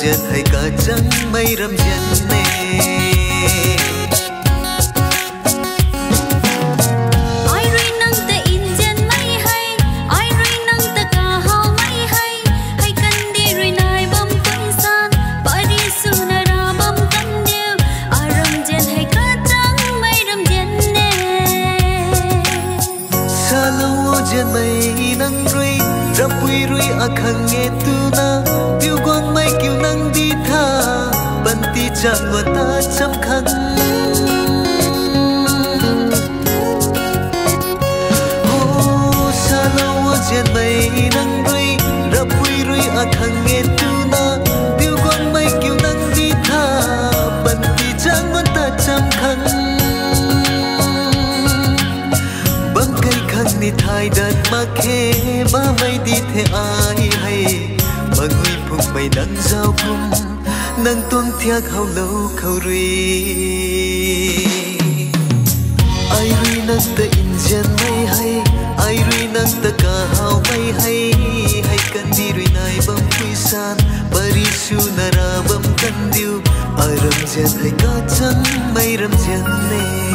jen hai ka chang mai ram jen ne mây nắng rui rập bụi rui akhang nghe tu na tiêu quang mây kiều nắng đi tha bận ti chạm và ta chăm khăn sa lâu trên mây nắng rui rập bụi rui akhang nghe tu na tiêu quang mây kiều nắng đi tha bận ti chạm và ta chăm khăn ni thai dan ma khe ba mai đi the ai hay ba người phụng mày nắng giao cung nắng tuôn thiak hau lâu khâu rui ai rui nắng ta in jen mai hay ai rui nắng ta ka hau mai hay hay kan đi rui nai bam pui san bari su nara bam kan diu aram jen hay ka chang mai ram jen ne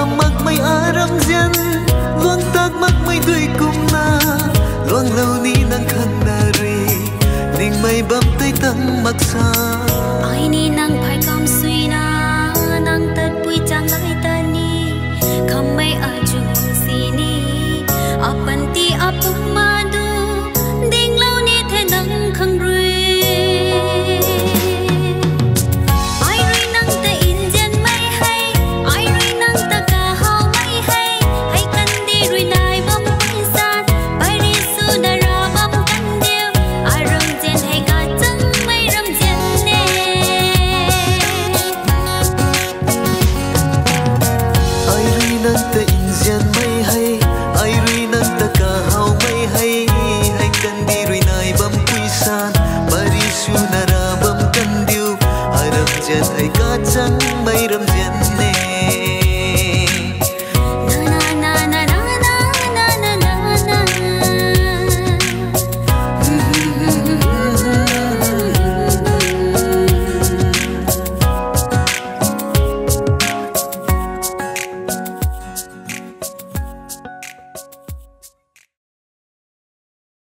ngam mak mai aram jen luang tak mak mai dui kum na luang lâu ni nang khang na ri ning mai bam tai tang mak sa ai ni nang phai kam sui na nang tat pui chang lai ta ni kham mai a chu si ni apan ti apuk ma du ding lâu ni the nang khang ri ta in jen